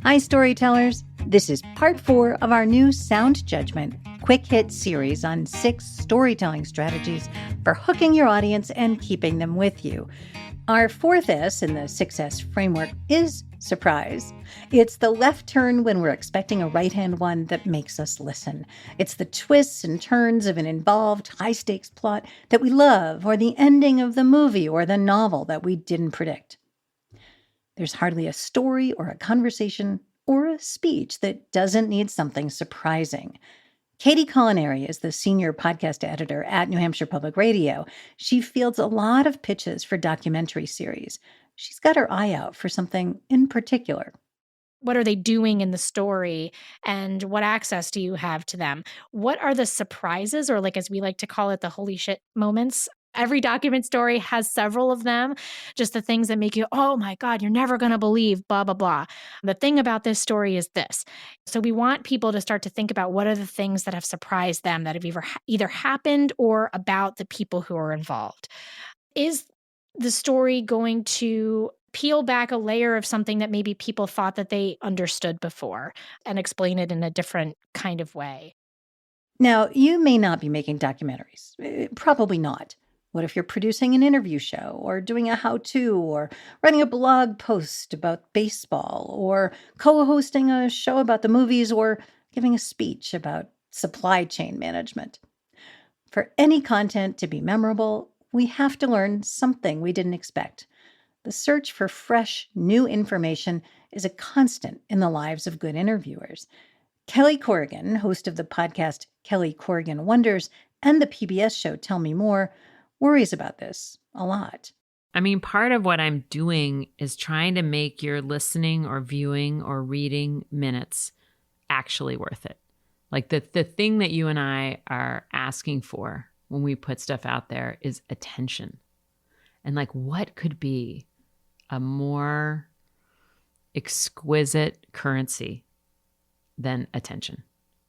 Hi, storytellers. This is part 4 of our new Sound Judgment quick hit series on 6 storytelling strategies for hooking your audience and keeping them with you. Our fourth S in the 6S framework is surprise. It's the left turn when we're expecting a right-hand one that makes us listen. It's the twists and turns of an involved, high-stakes plot that we love, or the ending of the movie or the novel that we didn't predict. There's hardly a story or a conversation or a speech that doesn't need something surprising. Katie Colaneri is the senior podcast editor at New Hampshire Public Radio. She fields a lot of pitches for documentary series. She's got her eye out for something in particular. What are they doing in the story, and what access do you have to them? What are the surprises, or like as we like to call it, the holy shit moments? Every document story has several of them, just the things that make you, oh my God, you're never going to believe, blah, blah, blah. The thing about this story is this. So we want people to start to think about what are the things that have surprised them, that have either happened or about the people who are involved. Is the story going to peel back a layer of something that maybe people thought that they understood before and explain it in a different kind of way? Now, you may not be making documentaries. Probably not. What if you're producing an interview show, or doing a how-to, or writing a blog post about baseball, or co-hosting a show about the movies, or giving a speech about supply chain management? For any content to be memorable, we have to learn something we didn't expect. The search for fresh, new information is a constant in the lives of good interviewers. Kelly Corrigan, host of the podcast Kelly Corrigan Wonders and the PBS show Tell Me More, worries about this a lot. I mean, part of what I'm doing is trying to make your listening or viewing or reading minutes actually worth it. Like the thing that you and I are asking for when we put stuff out there is attention. And like, what could be a more exquisite currency than attention?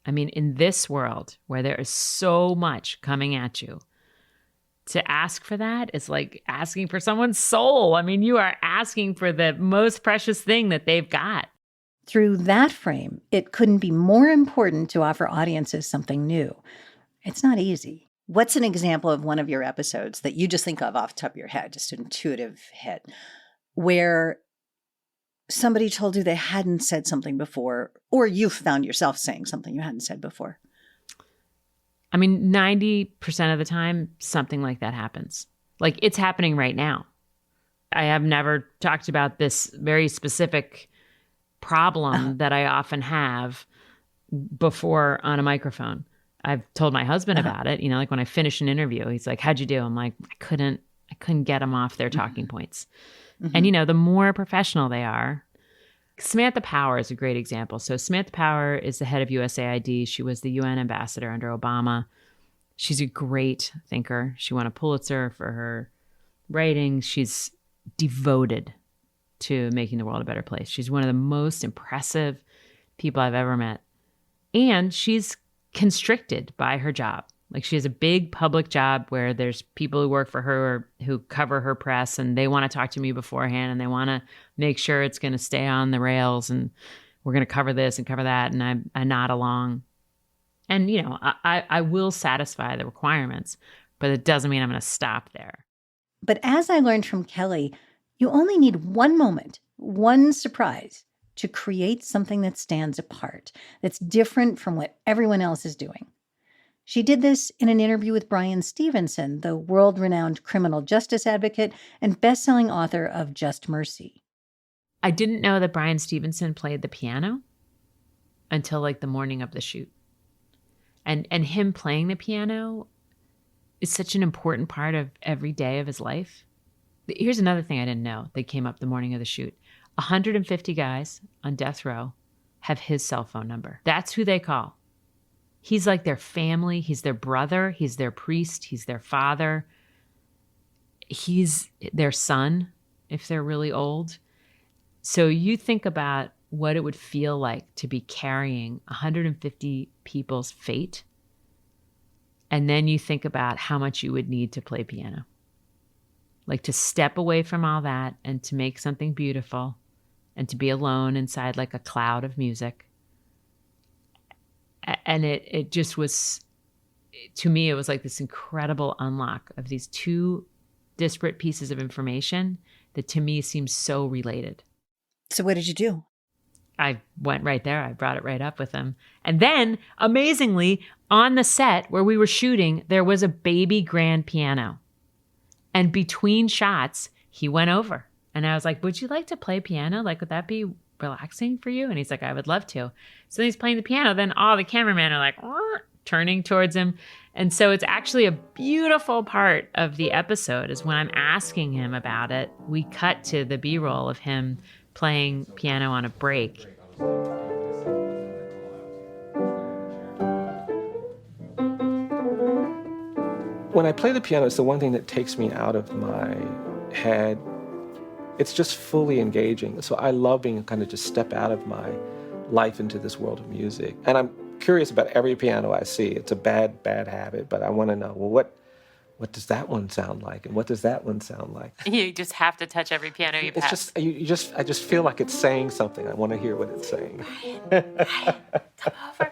I mean, in this world where there is so much coming at you, to ask for that is like asking for someone's soul. I mean, you are asking for the most precious thing that they've got. Through that frame, it couldn't be more important to offer audiences something new. It's not easy. What's an example of one of your episodes that you just think of off the top of your head, just an intuitive hit, where somebody told you they hadn't said something before, or you found yourself saying something you hadn't said before? I mean, 90% of the time, something like that happens. Like, it's happening right now. I have never talked about this very specific problem that I often have before on a microphone. I've told my husband about it. You know, like when I finish an interview, he's like, "How'd you do?" I'm like, I couldn't get them off their talking points. And, you know, the more professional they are. Samantha Power is a great example. So Samantha Power is the head of USAID. She was the UN ambassador under Obama. She's a great thinker. She won a Pulitzer for her writing. She's devoted to making the world a better place. She's one of the most impressive people I've ever met. And she's constricted by her job. Like, she has a big public job where there's people who work for her or who cover her press, and they want to talk to me beforehand, and they want to make sure it's going to stay on the rails, and we're going to cover this and cover that, and I nod along. And, you know, I will satisfy the requirements, but it doesn't mean I'm going to stop there. But as I learned from Kelly, you only need one moment, one surprise, to create something that stands apart, that's different from what everyone else is doing. She did this in an interview with Bryan Stevenson, the world-renowned criminal justice advocate and best-selling author of Just Mercy. I didn't know that Bryan Stevenson played the piano until like the morning of the shoot. And him playing the piano is such an important part of every day of his life. Here's another thing I didn't know that came up the morning of the shoot. 150 guys on death row have his cell phone number. That's who they call. He's like their family. He's their brother. He's their priest. He's their father. He's their son if they're really old. So you think about what it would feel like to be carrying 150 people's fate. And then you think about how much you would need to play piano. Like, to step away from all that and to make something beautiful and to be alone inside like a cloud of music. And it just was, to me, it was like this incredible unlock of these two disparate pieces of information that to me seems so related. So what did you do? I went right there. I brought it right up with him. And then, amazingly, on the set where we were shooting, there was a baby grand piano. And between shots, he went over. And I was like, would you like to play piano? Like, would that be relaxing for you? And he's like, I would love to. So he's playing the piano. Then all the cameramen are like, turning towards him. And so it's actually a beautiful part of the episode is when I'm asking him about it, we cut to the B-roll of him playing piano on a break. When I play the piano, it's the one thing that takes me out of my head. It's just fully engaging. So I love being kind of just step out of my life into this world of music. And I'm curious about every piano I see. It's a bad habit, but I want to know, well, what does that one sound like? And what does that one sound like? You just have to touch every piano you pass. I just feel like it's saying something. I want to hear what it's saying. Ryan, come over.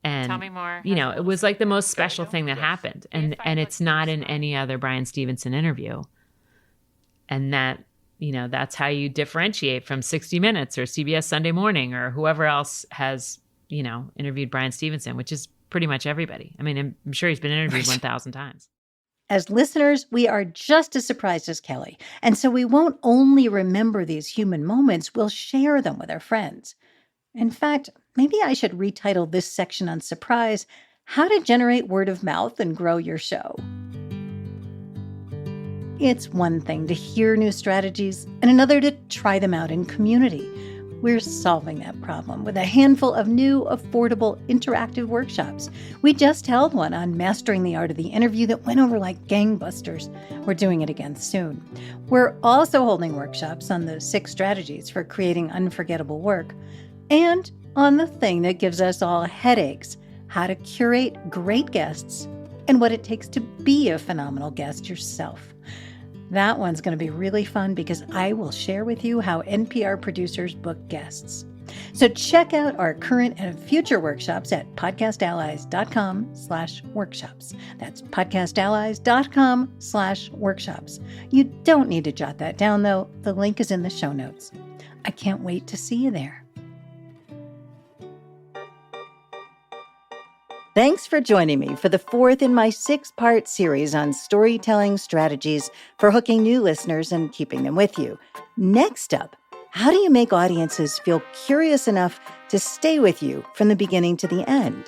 And tell me more. You know, it was like the most special thing that happened. And it's not in any other Brian Stevenson interview. And that, you know, that's how you differentiate from 60 Minutes or CBS Sunday Morning or whoever else has, you know, interviewed Brian Stevenson, which is pretty much everybody. I mean, I'm sure he's been interviewed 1,000 times. As listeners, we are just as surprised as Kelly. And so we won't only remember these human moments, we'll share them with our friends. In fact, maybe I should retitle this section on surprise, How to Generate Word of Mouth and Grow Your Show. It's one thing to hear new strategies and another to try them out in community. We're solving that problem with a handful of new, affordable, interactive workshops. We just held one on mastering the art of the interview that went over like gangbusters. We're doing it again soon. We're also holding workshops on the 6 strategies for creating unforgettable work and on the thing that gives us all headaches, how to curate great guests and what it takes to be a phenomenal guest yourself. That one's going to be really fun because I will share with you how NPR producers book guests. So check out our current and future workshops at podcastallies.com/workshops. That's podcastallies.com/workshops. You don't need to jot that down, though. The link is in the show notes. I can't wait to see you there. Thanks for joining me for the 4th in my 6-part series on storytelling strategies for hooking new listeners and keeping them with you. Next up, how do you make audiences feel curious enough to stay with you from the beginning to the end?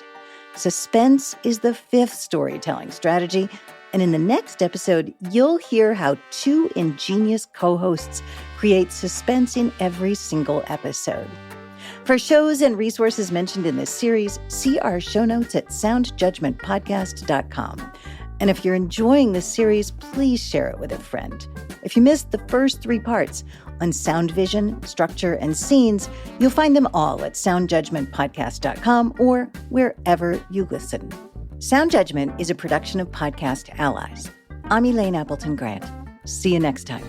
Suspense is the 5th storytelling strategy, and in the next episode, you'll hear how 2 ingenious co-hosts create suspense in every single episode. For shows and resources mentioned in this series, see our show notes at soundjudgmentpodcast.com. And if you're enjoying this series, please share it with a friend. If you missed the first 3 parts on sound vision, structure, and scenes, you'll find them all at soundjudgmentpodcast.com or wherever you listen. Sound Judgment is a production of Podcast Allies. I'm Elaine Appleton Grant. See you next time.